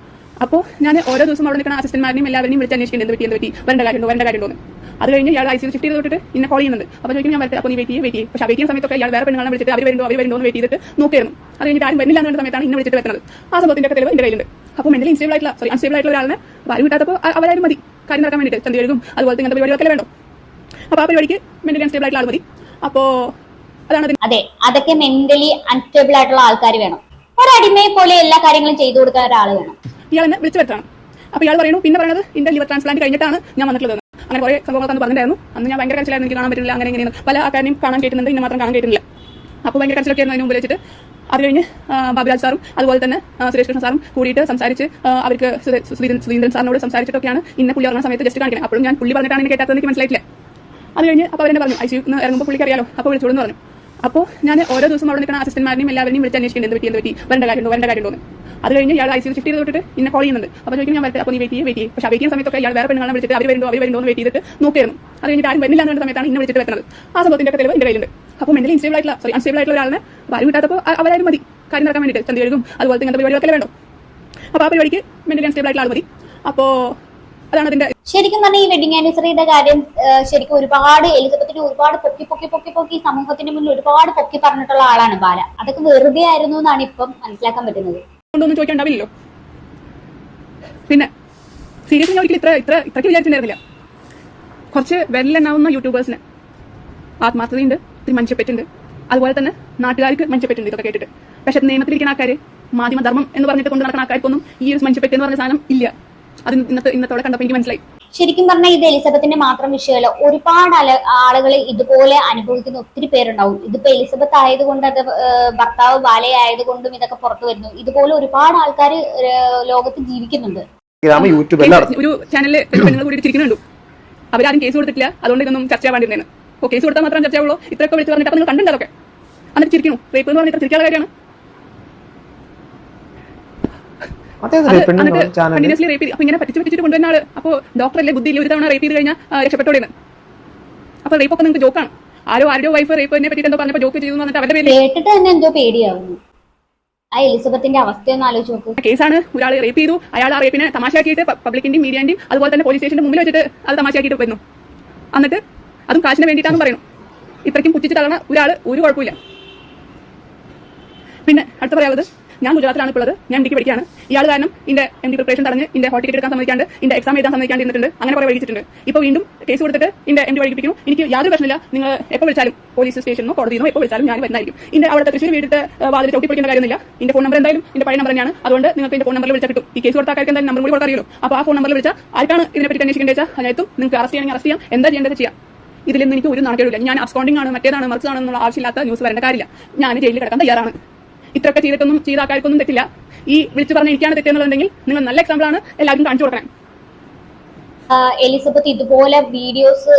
അപ്പോൾ ഞാൻ ഓരോ ദിവസം അവിടെ നിൽക്കുന്ന അസിസ്റ്റന്റ്മാരെയും എല്ലാവരെയും വിളിച്ച് അന്വേഷിക്കുന്നത് എന്ത് പറ്റി വരേണ്ട കാര്യമുണ്ടോ. അത് കഴിഞ്ഞ് ഇയാൾ ICU ഷിഫ്റ്റ് ചെയ്ത് തൊട്ടിട്ട് ഇന്നെ കോൾ ചെയ്യുന്നുണ്ട്. അപ്പോൾ ചോദിക്കും ഞാൻ വരട്ടെ, അപ്പോൾ നീ വെയിറ്റ് ചെയ്യും. പക്ഷേ വെയിറ്റ് ചെയ്യുന്ന സമയത്തൊക്കെ ഇയാൾ വേറെ പെണ്ണുങ്ങളെ വിളിച്ചിട്ട് അവർ വരുന്നോ എന്ന് വെയിറ്റ് ചെയ്തിട്ട് നോക്കിയായിരുന്നു. അത് കഴിഞ്ഞിട്ട് ആരും വരുന്നില്ല എന്ന സമയത്താണ് ഇന്നെ വിളിച്ചിട്ട് വരുന്നത്. ആ സംഭവത്തിന്റെ ഒക്കെ തെളിവ് എന്റെ കയ്യിലുണ്ട്. അപ്പോൾ മെന്റലി അൺസ്റ്റേബിൾ ആയിട്ടുള്ള ഒരാളിനെ ആരും കിട്ടാത്തപ്പോൾ അവരാരും മതി കാര്യം നടക്കാൻ വേണ്ടിയിട്ട്. ചന്ദ്രകഴുകും അതുപോലെ ഇങ്ങനത്തെ പരിപാടികളൊക്കെ വേണ്ടോ. അപ്പോൾ ആ പരിപാടിക്ക് മെന്റലി അൺസ്റ്റേബിൾ ആയിട്ടുള്ള ആൾ മതി. അപ്പോൾ അതാണ്. അതെ, അതൊക്കെ മെന്റലി അൺസ്റ്റേബിൾ ആയിട്ടുള്ള ആൾക്കാർ വേണം. ഒരടിമയെ പോലെ എല്ലാ കാര്യങ്ങളും ചെയ്തു കൊടുക്കാൻ ഒരാൾ വേണം. ഇയാൾ എന്നെ വിളിച്ചു വരുത്തണം. അപ്പോൾ ഇയാൾ പറയുന്നു പിന്നെ പറയുന്നത് ഇന്റെ ലിവർ ട്രാൻസ്പ്ലാന്റ് കഴിഞ്ഞിട്ടാണ് ഞാൻ വന്നിട്ടുള്ളത്. അങ്ങനെ കുറേ സംഭവങ്ങൾ പറഞ്ഞിട്ടുണ്ടായിരുന്നു. അന്ന് ഞാൻ ഭയങ്കര കരച്ചിലായിരുന്നു, എനിക്ക് കാണാൻ പറ്റില്ല, അങ്ങനെ എങ്ങനെയാണ് പല ആൾക്കാരെയും കാണാൻ കേട്ടുന്നുണ്ട്, ഇന്നെ മാത്രം കാണാൻ കേട്ടില്ല. അപ്പോൾ ഭയങ്കര കരച്ചിലൊക്കെ ആയിരുന്നു അതിന് മുമ്പിൽ വെച്ചിട്ട്. അത് കഴിഞ്ഞ് ബാബുരാജ് സാറും അതുപോലെ തന്നെ സുരേഷ് കൃഷ്ണ സാറും കൂടിയിട്ട് സംസാരിച്ച് അവർക്ക് സുധീന്ദ്രൻ സാറിനോട് സംസാരിച്ചിട്ടൊക്കെയാണ് ഇന്ന പുള്ളി ഇറങ്ങുന്ന സമയത്ത് ജസ്റ്റ് കാണിക്കുന്നത്. അപ്പോഴും ഞാൻ പുള്ളി പറഞ്ഞിട്ടാണ് എനിക്ക് കേട്ടാത്തത്, എനിക്ക് മനസ്സിലായിട്ടില്ല. അത് കഴിഞ്ഞ് അപ്പോൾ അവരെന്നെ പറഞ്ഞു ICU ഇറങ്ങുമ്പോൾ പുള്ളിക്ക് അറിയാലോ, അപ്പോൾ വിളിച്ചോളൂ പറഞ്ഞു. അപ്പോൾ ഞാൻ ഓരോ ദിവസം അവിടെ നിൽക്കുന്ന അസിസ്റ്റന്റ്മാരെയും എല്ലാവരെയും വിളിച്ച് അന്വേഷിക്കുന്നത് എന്ത് പറ്റി വരേണ്ട കാര്യമുണ്ടോ. അത് കഴിഞ്ഞ് ഇയാൾ ICU ഷിഫ്റ്റ് ചെയ്ത് തൊട്ടിട്ട് ഇന്നെ കോൾ ചെയ്യുന്നുണ്ട്. അപ്പോൾ ചോദിക്കും ഞാൻ വരട്ടെ, അപ്പോൾ നീ വെയിറ്റ് ചെയ്യും. പക്ഷേ വെയിറ്റ് ചെയ്യുന്ന സമയത്തൊക്കെ ഇയാൾ വേറെ പെണ്ണുങ്ങളെ വിളിച്ചിട്ട് അവർ വരുന്നോ എന്ന് വെയിറ്റ് ചെയ്തിട്ട് നോക്കിയിരുന്നു. അത് കഴിഞ്ഞിട്ട് ആരും വരുന്നില്ല എന്ന സമയത്താണ് ഇന്നെ വിളിച്ചിട്ട് വരുന്നത്. ആ സംഭവത്തിന്റെ ഒക്കെ തെളിവ് എന്റെ കയ്യിലുണ്ട്. അപ്പോൾ മെന്റലി അൺസ്റ്റേബിൾ ആയിട്ടുള്ള ഒരാളിനെ ഭാര്യ കിട്ടാത്തപ്പോൾ അവരാരും മതി കാര്യം നടക്കാൻ വേണ്ടിയിട്ട്. ചന്തി എഴുതും അതുപോലെ ഇങ്ങനത്തെ പരിപാടികളൊക്കെ വേണ്ടോ. അപ്പോൾ ആ പരിപാടിക്ക് മെന്റലി അൺസ്റ്റേബിൾ ആയിട്ടുള്ള ആൾ മതി. അപ്പോൾ അതാണ് അതിന്റെ. ശരിക്കും പറഞ്ഞാൽ ഈ വെഡിങ് ആനിവേഴ്സറിയുടെ കാര്യം ശരിക്കും ഒരുപാട് എലിസബത്തിന് ഒരുപാട് പൊക്കി സമൂഹത്തിന് മുന്നിൽ ഒരുപാട് പൊക്കി പറഞ്ഞിട്ടുള്ള ആളാണ് ബാല. അതൊക്കെ വെറുതെ ആയിരുന്നു എന്നാണ് ഇപ്പം മനസ്സിലാക്കാൻ പറ്റുന്നത്. ഒന്നും ചോദിക്കാണ്ടാവില്ലല്ലോ. പിന്നെ സീരിയസ്ലി ഞാൻ ഒരിക്കലും ഇത്രയ്ക്ക് വിചാരിച്ചിട്ടുണ്ടായിരുന്നില്ല. കുറച്ച് വെല്ലെണ്ണാവുന്ന യൂട്യൂബേഴ്സിന് ആത്മാർത്ഥതയുണ്ട്, ഇത്തിരി മനുഷ്യപ്പെട്ടുണ്ട്, അതുപോലെ തന്നെ നാട്ടുകാർക്ക് മനുഷ്യപ്പെട്ടുണ്ട് ഇതൊക്കെ കേട്ടിട്ട്. പക്ഷെ നിയമത്തിലിരിക്കുന്ന ആൾക്കാർ മാധ്യമധർമ്മം എന്ന് പറഞ്ഞിട്ട് കൊണ്ട് നടക്കുന്ന ആൾക്കാർക്കൊന്നും ഈ ഒരു മനുഷ്യപ്പെട്ട് എന്ന് പറഞ്ഞ സാധനം ഇല്ല. അത് ഇന്നത്തോടെ കണ്ടപ്പോൾ എനിക്ക് മനസ്സിലായി. ശരിക്കും പറഞ്ഞാൽ ഇത് എലിസബത്തിന്റെ മാത്രം വിഷയമല്ല, ഒരുപാട് ആളുകൾ ഇതുപോലെ അനുഭവിക്കുന്ന ഒത്തിരി പേരുണ്ടാവും. ഇതിപ്പോ എലിസബത്ത് ആയതുകൊണ്ട് അത് ഭർത്താവ് ബാലയായതുകൊണ്ടും ഇതൊക്കെ പുറത്തു വരുന്നു. ഇതുപോലെ ഒരുപാട് ആൾക്കാർ ലോകത്ത് ജീവിക്കുന്നുണ്ട്. ഒരു ചാനലിൽ പെണ്ണുങ്ങൾ കൂടി ചിരിക്കുന്നുണ്ട്. അവരാരും കേസ് കൊടുത്തിട്ടില്ല, അതുകൊണ്ട് ഇതൊന്നും ചർച്ച ആവാൻ വേണ്ടിയിരുന്നത്. ഓ കേസ് കൊടുത്താൽ മാത്രം ചർച്ചയാവുള്ളൂ ഇത്രയൊക്കെ വിളിച്ച് പറഞ്ഞിട്ട്. അപ്പോൾ നിങ്ങൾ കണ്ടിട്ടുണ്ട് അതൊക്കെ. എന്നിട്ട് ചിരിക്കുന്നു. റേപ്പ് എന്ന് പറഞ്ഞിട്ട് ചിരിക്കാനുള്ള കാര്യമാണ്. കണ്ടിന്യൂസ്ലി റേപ്പ് ചെയ്ത് അപ്പൊ ഇങ്ങനെ പറ്റിച്ചിട്ട് കൊണ്ടുവരുന്ന ആള്. അപ്പോൾ ഡോക്ടറല്ലേ ബുദ്ധിയിൽ ഒരു തവണ റേപ്പ് ചെയ്ത് കഴിഞ്ഞാൽ രക്ഷപ്പെട്ടോടെയാണ്. അപ്പൊ റേപ്പ് ഒക്കെ നിങ്ങൾക്ക് ജോക്കാണ്. ആരുടെയോ വൈഫ് റേപ്പ് തന്നെ പറ്റിയിട്ട് എന്തോ പറഞ്ഞപ്പോൾ ജോക്ക് ചെയ്തു എന്നിട്ട് അവരുടെ പേര് കേട്ടിട്ട് തന്നെ എന്തോ പേടിയാവുന്നു. ആ എലിസബത്തിന്റെ അവസ്ഥയൊന്നും ആലോചിച്ച് നോക്കും. കേസാണ്, ഒരാൾ റേപ്പ് ചെയ്തു, അയാൾ ആ റേപ്പിനെ തമാശയാക്കിയിട്ട് പബ്ലിക്കിന്റെയും മീഡിയന്റെയും അതുപോലെ തന്നെ പോലീസ് സ്റ്റേഷന്റെ മുമ്പിൽ വെച്ചിട്ട് അത് തമാശയാക്കിയിട്ട് വരുന്നു. എന്നിട്ട് അതും കാശിന് വേണ്ടിയിട്ടാണെന്ന് പറയുന്നു. ഇത്രയ്ക്കും പുച്ഛിച്ച് തള്ളണ ഒരാൾ ഒരു കുഴപ്പമില്ല. പിന്നെ അടുത്ത പറയാനുള്ളത്, ഞാൻ ഗുജറാത്തിലാണ് ഇപ്പോൾ ഉള്ളത്. ഞാൻ MD പഠിക്കുകയാണ്. ഇയാൾ കാരണം എന്റെ MD പ്രിപ്പറേഷൻ തടഞ്ഞ് എന്റെ ഹോൾ ടിക്കറ്റ് എടുക്കാൻ സമ്മതിക്കാണ്ട് എന്റെ എക്സാം എഴുതാൻ സമ്മതിക്കാണ്ടിരുന്നിട്ടുണ്ട്. അങ്ങനെ കുറെ വഴിച്ചിട്ടുണ്ട്. ഇപ്പോൾ വീണ്ടും കേസ് കൊടുത്തിട്ട് എന്റെ MD വഴിപ്പിക്കുന്നു. എനിക്ക് യാതൊരു പ്രശ്നമില്ല. നിങ്ങൾ എപ്പോൾ വിളിച്ചാലും പോലീസ് സ്റ്റേഷനോ കോടതിയോ എപ്പോൾ വിളിച്ചാലും ഞാൻ വരുന്നതായിരിക്കും. എന്റെ അവിടുത്തെ തൃശ്ശൂർ വീട്ടിൽ വാതിൽ ചവിട്ടി പിടിക്കേണ്ട കാര്യമൊന്നുമില്ല. എന്റെ ഫോൺ നമ്പർ എന്തായാലും എന്റെ പഴയ നമ്പർ തന്നെയാണ്. അതുകൊണ്ട് നിങ്ങൾക്ക് എന്റെ ഫോൺ നമ്പറിൽ വിളിച്ചാൽ കിട്ടും. ഈ കേസ് കൊടുത്ത ആൾക്കാർക്ക് എന്തായാലും നമ്പർ കൂടി കൊടുക്കാൻ അറിയുള്ളൂ. അപ്പോൾ ആ ഫോൺ നമ്പറിൽ വിളിച്ചാൽ ആർക്കാണ് ഇതിനെപ്പറ്റി അന്വേഷിക്കേണ്ടത് വെച്ചാൽ അതിനകത്തും നിങ്ങൾക്ക് അറസ്റ്റ് ചെയ്യണമെങ്കിൽ അറസ്റ്റ് ചെയ്യാം, എന്താ ചെയ്യേണ്ടത് ചെയ്യാം. ഇതിലൊന്നും എനിക്ക് ഒരു നാണക്കേടില്ല. ഞാൻ അബ്സ്കോണ്ടിംഗ് ആണ്, മറ്റേതാണ്, മറിച്ചതാണെന്നുള്ള ആവശ്യമില്ലാത്ത ന്യൂസ് വരേണ്ട കാര്യമില്ല. ഞാൻ ജയിലിൽ കിടക്കാൻ തയ്യാറാണ്. ഇത്രയൊക്കെ ചെയ്തിട്ടൊന്നും ചെയ്ത ആൾക്കാർക്കൊന്നും തെറ്റില്ല. ഈ വിളിച്ചു പറഞ്ഞ എനിക്കാണ് തെറ്റെന്നുണ്ടെങ്കിൽ നിങ്ങൾ നല്ല എക്സാമ്പിൾ ആണ് എല്ലാവർക്കും കാണിച്ചു കൊടുക്കണം. എലിസബത്ത് ഇതുപോലെ വീഡിയോസ്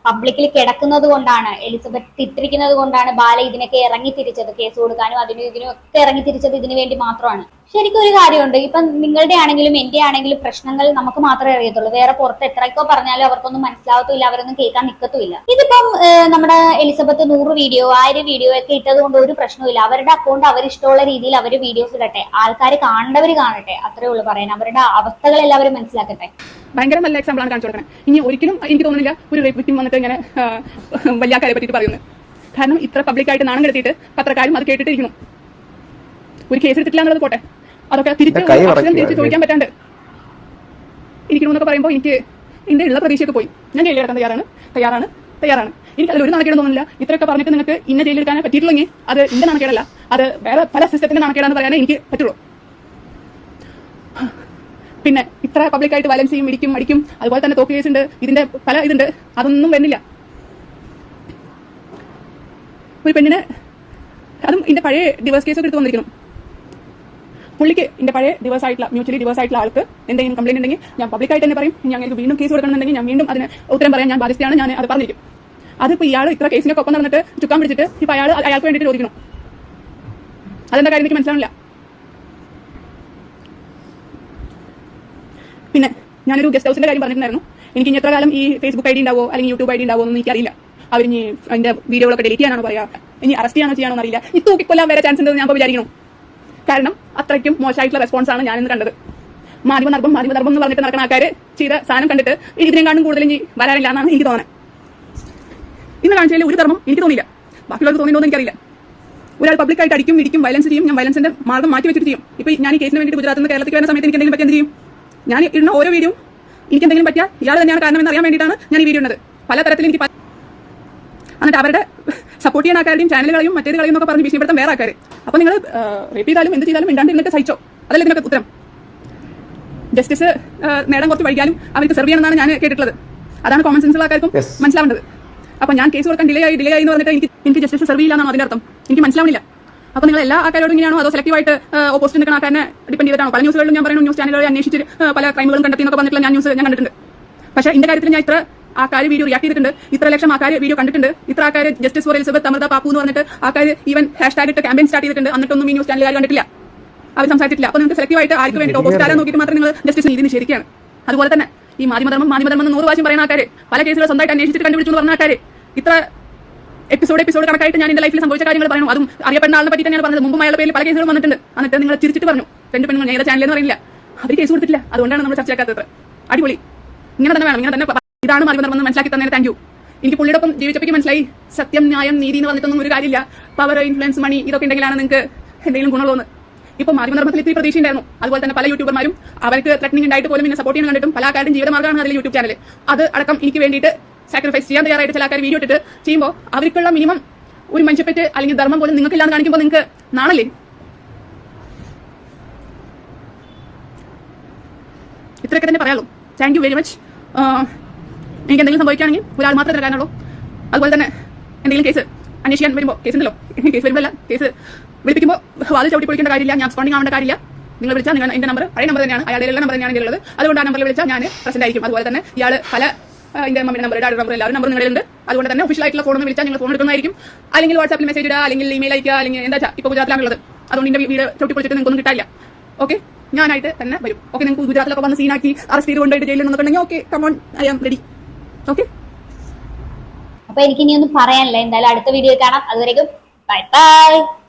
പബ്ലിക്കിൽ കിടക്കുന്നത് കൊണ്ടാണ്, എലിസബത്ത് ഇട്ടിരിക്കുന്നത് കൊണ്ടാണ് ബാല ഇതിനൊക്കെ ഇറങ്ങി തിരിച്ചത്. കേസ് കൊടുക്കാനും അതിനും ഇതിനും ഒക്കെ ഇറങ്ങി തിരിച്ചത് ഇതിനു വേണ്ടി മാത്രമാണ്. ശരിക്കും ഒരു കാര്യമുണ്ട്, ഇപ്പം നിങ്ങളുടെ ആണെങ്കിലും എന്റെ ആണെങ്കിലും പ്രശ്നങ്ങൾ നമുക്ക് മാത്രമേ അറിയത്തുള്ളൂ. വേറെ പുറത്ത് എത്രയൊക്കെ പറഞ്ഞാലും അവർക്കൊന്നും മനസ്സിലാവത്തുമില്ല, അവരൊന്നും കേൾക്കാൻ നിൽക്കത്തുമില്ല. ഇതിപ്പം നമ്മുടെ എലിസബത്ത് 100 വീഡിയോ 1000 വീഡിയോ ഒക്കെ ഇട്ടത് കൊണ്ട് ഒരു പ്രശ്നമില്ല. അവരുടെ അക്കൗണ്ട് അവരിഷ്ടമുള്ള രീതിയിൽ അവർ വീഡിയോസ് ഇടട്ടെ, ആൾക്കാർ കാണേണ്ടവർ കാണട്ടെ, അത്രേ ഉള്ളൂ പറയാൻ. അവരുടെ അവസ്ഥകൾ എല്ലാവരും മനസ്സിലാക്കട്ടെ. ഭയങ്കര നല്ല എക്സാമ്പിൾ ആണ് കാണിച്ചു കൊടുക്കണം. ഇനി ഒരിക്കലും എനിക്ക് തോന്നുന്നില്ല ഒരു റേപ്പ് വിക്ടിം വന്നിട്ട് ഇങ്ങനെ വലിയ കാര്യം പറ്റിയിട്ട് പറയുന്നത്. കാരണം ഇത്ര പബ്ലിക്കായിട്ട് നാണം കെടുത്തിയിട്ട് പത്രക്കാരും അത് കേട്ടിട്ടിരിക്കുന്നു. ഒരു കേസ് എടുത്തിട്ടില്ല എന്നുള്ളത് പോട്ടെ, അതൊക്കെ തിരിച്ച് ചോദിക്കാൻ പറ്റാണ്ട് ഇരിക്കണമെന്നൊക്കെ പറയുമ്പോൾ എനിക്ക് എന്റെ ഉള്ള പ്രതീക്ഷയൊക്കെ പോയി. ഞാൻ ജയിലിൽ കിടക്കാൻ തയ്യാറാണ്. എനിക്ക് അതിൽ ഒരു നാണക്കേടും തോന്നുന്നില്ല. ഇത്രയൊക്കെ പറഞ്ഞിട്ട് നിങ്ങൾക്ക് ഇന്ന ജയിലിൽ എടുക്കാൻ പറ്റിയിട്ടില്ലെങ്കിൽ അത് എന്റെ നാണക്കേടല്ല, അത് വേറെ പല സിസ്റ്റത്തിന്റെ നാണക്കേടാന്ന് പറയാനേ എനിക്ക് പറ്റുള്ളൂ. പിന്നെ ഇത്ര പബ്ലിക്കായിട്ട് വയലൻസ് ചെയ്യും, ഇടിക്കും, അടിക്കും, അതുപോലെ തന്നെ തോക്ക് കേസ് ഉണ്ട്, ഇതിന്റെ പല ഇതുണ്ട്, അതൊന്നും വരുന്നില്ല. ഒരു പെണ്ണിന് അതും ഇതിന്റെ പഴയ ഡിവോഴ്സ് കേസൊക്കെ എടുത്ത് വന്നിരിക്കുന്നു. പുള്ളിക്ക് ഇതിന്റെ പഴയ മ്യൂച്വലി ഡിവോഴ്സ് ആയിട്ടുള്ള ആൾക്ക് എന്തെങ്കിലും കംപ്ലൈന്റ് ഉണ്ടെങ്കിൽ ഞാൻ പബ്ലിക്കായിട്ട് തന്നെ പറയും. ഞാൻ വീണ്ടും കേസ് കൊടുക്കണമെന്നുണ്ടെങ്കിൽ ഞാൻ വീണ്ടും അതിന് ഉത്തരം പറയാൻ ഞാൻ ബാധ്യസ്ഥയാണ്, ഞാൻ അത് പറഞ്ഞിരിക്കും. അതിപ്പോൾ ഇയാൾ ഇത്ര കേസിനൊക്കെ ഒപ്പം നടന്നിട്ട് ചുക്കാൻ പിടിച്ചിട്ട് ഇപ്പൊ അയാൾക്ക് വേണ്ടിയിട്ട് ചോദിക്കണം. അതെന്താ കാര്യം എനിക്ക് മനസ്സിലാവില്ല. പിന്നെ ഞാനൊരു ഗസ്റ്റ് ഹൗസിന്റെ കാര്യം പറഞ്ഞിട്ടുണ്ടായിരുന്നു. എനിക്ക് ഇനി എത്ര കാലം ഈ ഫേസ്ബുക്ക് ID ഉണ്ടാവോ അല്ലെങ്കിൽ യൂട്യൂബ് ID ഉണ്ടാവോ എന്ന് എനിക്കറിയില്ല. അവർ ഇനി അതിന്റെ വീഡിയോകളൊക്കെ ഡിലീറ്റ് ചെയ്യാനാണോ പറയാ, ഇനി അറസ്റ്റ് ചെയ്യാനോ അറിയില്ല. ഈ തൂക്കിക്കൊല്ലാൻ വരെ ചാൻസ് ഉണ്ടെന്ന് ഞാൻ ഇപ്പോൾ വിചാരിക്കണം. കാരണം അത്രയ്ക്കും മോശമായിട്ടുള്ള റെസ്പോൺസാണ് ഞാനിന്ന് കണ്ടത്. മാധ്യമധർമ്മം എന്ന് പറഞ്ഞിട്ട് നടക്കുന്ന ആൾക്കാർ ചെയ്ത സാധനം കണ്ടിട്ട് ഇതിനെക്കാളും കൂടുതൽ ഇനി വരാനില്ല എന്നാണ് എനിക്ക് തോന്നുന്നത്. ഇന്ന് കാണിച്ചാൽ ഒരു ധർമ്മം എനിക്ക് തോന്നിയില്ല, ബാക്കിയുള്ളവർക്ക് തോന്നിയെന്ന് എനിക്കറിയില്ല. ഒരാൾ പബ്ലിക്കായിട്ട് അടിക്കും, ഇടിക്കും, വയലൻസ് ചെയ്യും. ഞാൻ വയലൻസിന്റെ മാർഗം മാറ്റി വെച്ചിട്ട് ചെയ്യും. ഇപ്പൊ ഞാൻ ഈ കേസിന് വേണ്ടി ഗുജറാത്തിൽ നിന്ന് കേരളത്തിൽ വരുന്ന സമയത്ത് എനിക്ക് എന്തെങ്കിലും പറ്റി എന്ത് ചെയ്യും? ഞാൻ ഇടുന്ന ഓരോ വീഡിയോ എനിക്ക് എന്തെങ്കിലും പറ്റിയാൽ ഇയാൾ തന്നെയാണ് കാരണം എന്ന് അറിയാൻ വേണ്ടിയിട്ടാണ് ഞാൻ ഈ വീഡിയോ ഇടുന്നത്. പല തരത്തിൽ എനിക്ക് എന്നിട്ട് അവരുടെ സപ്പോർട്ട് ചെയ്യുന്ന ആൾക്കാരുടെയും ചാനലുകളെയും മറ്റേത് കളയും എന്നൊക്കെ പറഞ്ഞ് ഭീഷണിപ്പെടുത്താൻ വേറെ ആൾക്കാർ. അപ്പോൾ നിങ്ങൾ റേപ്പ് ചെയ്താലും എന്ത് ചെയ്താലും മിണ്ടാണ്ട് ഇരുന്നിട്ട് സഹിച്ചോ, അതല്ല ഇതിനൊക്കെ ഉത്തരം. ജസ്റ്റിസ് നേടാൻ കുറച്ച് വൈകിയാലും അവർക്ക് സെർവ് ചെയ്യണമെന്നാണ് ഞാൻ കേട്ടിട്ടുള്ളത്. അതാണ് കോമൺ സെൻസുള്ള ആൾക്കാർക്കും മനസ്സിലാവേണ്ടത്. അപ്പൊ ഞാൻ കേസ് കൊടുക്കാൻ ഡിലേ ആയി എന്ന് പറഞ്ഞിട്ട് എനിക്ക് ജസ്റ്റിസ് സെർവ് ചെയ്യില്ല എന്നാണ് അതിന്റെ അർത്ഥം. എനിക്ക് മനസ്സിലാവുന്നില്ല. അപ്പൊ നിങ്ങൾ എല്ലാ ആൾക്കാരോടും ഇങ്ങനെയാണോ അതോ സെലക്റ്റീവായിട്ട് ഓപ്പോസിറ്റ് നിൽക്കുന്ന ആൾക്കാരെ ഡിപ്പെൻഡ് ചെയ്തിട്ടാണോ? പല ന്യൂസുകളിലും ഞാൻ പറയുന്നു ന്യൂസ് ചാനലുകൾ അന്വേഷിച്ച് പല ക്രൈമുകളും കണ്ടെത്തി എന്നൊക്കെ പറഞ്ഞിട്ടുള്ള ന്യൂസ് ഞാൻ കണ്ടിട്ടുണ്ട്. പക്ഷേ ഇതിന്റെ കാര്യത്തിൽ ഞാൻ ഇത്ര ആൾക്കാർ വീഡിയോ റിയാക്ട് ചെയ്തിട്ടുണ്ട്, ഇത്ര ലക്ഷം ആൾക്കാർ വീഡിയോ കണ്ടിട്ടുണ്ട്, ഇത്ര ആൾക്കാർ justice for Elizabeth Amrutha Pappu എന്ന് പറഞ്ഞിട്ട് ആൾക്കാർ ഈവൻ ഹാഷ്ടാഗ് ഇട്ട് ക്യാമ്പയിൻ സ്റ്റാർട്ട് ചെയ്തിട്ടുണ്ട്. എന്നിട്ടൊന്നും ഈ ന്യൂസ് ചാനലുകാർ കണ്ടിട്ടില്ല, അവർ സംസാരിച്ചിട്ടില്ല. അപ്പോൾ നിങ്ങൾക്ക് സെലക്റ്റീവായിട്ട് ആർക്ക് വേണ്ടി ഓപ്പോസിറ്റ് ആരെ നോക്കിയിട്ട് മാത്രം നിങ്ങൾ ജസ്റ്റിസ് നീതി നിഷേധിക്കുകയാണ്. അതുപോലെ തന്നെ ഈ മാധ്യമധർമ്മം എന്ന് 100 പ്രാവശ്യം പറയുന്ന ആൾക്കാർ, പല കേസുകൾ സ്വന്തമായിട്ട് അന്വേഷിച്ചിട്ട് കണ്ടുപിടിച്ചു പറഞ്ഞ ആൾക്കാർ, ഇത്ര എപ്പിസോഡ് കണക്കായിട്ട് ഞാൻ എന്റെ ലൈഫിൽ സംഭവിച്ച കാര്യങ്ങൾ പറയുന്നു. അതും അറിയപ്പെടുന്ന ആളിനെ പറ്റി തന്നെയാണ് പറഞ്ഞത്. മുമ്പ് അയാളുടെ പേരിൽ പല കേസുകളും വന്നിട്ടുണ്ട്. എന്നിട്ട് നിങ്ങൾ ചിരിച്ചിട്ട് പറഞ്ഞു 2 പെണ്ണുങ്ങൾ ഏത് ചാനലെന്ന് അറിയില്ല, അവർ കേസ് കൊടുത്തിട്ടില്ല. അതുകൊണ്ടാണ് നമ്മൾ ചർച്ചയാക്കാത്തത്. അടിപൊളി, ഇങ്ങനെ തന്നെ വേണം, ഇങ്ങനെ തന്നെ. ഇതാണ് മാധ്യമധർമ്മം മനസ്സിലാക്കി തന്നെ താങ്ക് യു. എനിക്ക് പുള്ളിയുടെ ഒപ്പം ജീവിച്ചപ്പോഴേക്ക് മനസ്സിലായി സത്യം, ന്യായം, നീതി എന്ന് പറഞ്ഞിട്ടൊന്നും ഒരു കാര്യമില്ല. പവർ, ഇൻഫ്ലുവൻസ്, മണി ഇതൊക്കെ ഉണ്ടെങ്കിലാണ് നിങ്ങൾക്ക് എന്തെങ്കിലും ഗുണമുള്ളതെന്ന്. ഇപ്പൊ മാധ്യമധർമ്മത്തിൽ ഇത്തിരി പ്രതീക്ഷ ഉണ്ടായിരുന്നു. അതുപോലെ തന്നെ പല യൂട്യൂബർമാരും അവർക്ക് ത്രെറ്റനിങ് ഉണ്ടായിട്ട് പോലും എന്നെ സപ്പോർട്ട് ചെയ്യുന്ന കണ്ടിട്ടും പല ആൾക്കാരും ജീവിതമാർഗ്ഗമാണ് അതിൽ യൂട്യൂബ് ചാനൽ. അത് അടക്കം എനിക്ക് വേണ്ടിയിട്ട് സാക്രിഫൈസ് ചെയ്യാൻ തയ്യാറായിട്ട് ചില ആൾക്കാർ വീഡിയോ ഇട്ടിട്ട് ചെയ്യുമ്പോൾ അവർക്കുള്ള മിനിമം ഒരു മനുഷ്യപ്പറ്റ് അല്ലെങ്കിൽ ധർമ്മം പോലും നിങ്ങൾക്കില്ലാന്ന് കാണിക്കുമ്പോൾ നിങ്ങൾക്ക് നാണല്ലേ? ഇത്രയൊക്കെ തന്നെ പറയാലോ. Thank you very much. എനിക്ക് എന്തെങ്കിലും സംഭവിക്കുകയാണെങ്കിൽ ഒരാൾ മാത്രമേ തരാനുള്ളൂ. അതുപോലെ തന്നെ എന്തെങ്കിലും കേസ് അന്വേഷിക്കാൻ വരുമ്പോൾ, കേസ് ഉണ്ടല്ലോ, കേസ് വരുമ്പോൾ അല്ല, കേസ് വിളിപ്പിക്കുമ്പോൾ വാതിൽ ചവിട്ടി പൊളിക്കേണ്ട കാര്യമില്ല, ഞാൻ സ്പോണ്ടിങ് ആവേണ്ട കാര്യമില്ല. നിങ്ങൾ വിളിച്ചാൽ നിങ്ങൾ എന്റെ നമ്പർ പഴയ നമ്പർ തന്നെയാണ്, അയാളുടെ എല്ലാ നമ്പർ തന്നെയാണ് ഉള്ളത്. അതുകൊണ്ട് ആ നമ്പറിൽ വിളിച്ചാൽ ഞാൻ പ്രസന്റ് ആയിരിക്കും. അതുപോലെ തന്നെ ഇയാൾ പല എന്റെ മമ്മിയുടെ നമ്പർ, ഡാഡിയുടെ നമ്പർ, എല്ലാവരും നമ്പർ നിങ്ങളുണ്ട്. അതുകൊണ്ട് തന്നെ ഒഫീഷ്യൽ ആയിട്ടുള്ള ഫോൺ വിളിച്ചാൽ നിങ്ങൾ ഫോൺ എടുക്കുന്നതായിരിക്കും. അല്ലെങ്കിൽ വാട്സാപ്പിൽ മെസ്സേജ് ഇടുക, അല്ലെങ്കിൽ ഇമെയിൽ അയക്കുക, അല്ലെങ്കിൽ എന്താ ഇപ്പോൾ ഗുജറാത്തിലാണുള്ളത്. അതുകൊണ്ട് എന്റെ വീട് ചവിട്ടി പൊളിച്ചിട്ട് നിങ്ങൾക്കൊന്നും കിട്ടാനില്ല. ഓക്കെ, ഞാനായിട്ട് തന്നെ വരും. ഓക്കെ, നിങ്ങൾക്ക് ഗുജറാത്തിലൊക്കെ വന്ന് സീനാക്കി അറസ്റ്റ് ചെയ്ത് കൊണ്ടുപോയിട്ട് ജയിലിൽ നിന്നിട്ടുണ്ടെങ്കിൽ okay, come on, I am ready. Okay, അപ്പൊ എനിക്ക് ഇനി ഒന്നും പറയാനില്ല. എന്തായാലും അടുത്ത വീഡിയോ കാണാം. അതുവരെയും ബൈ ബൈ.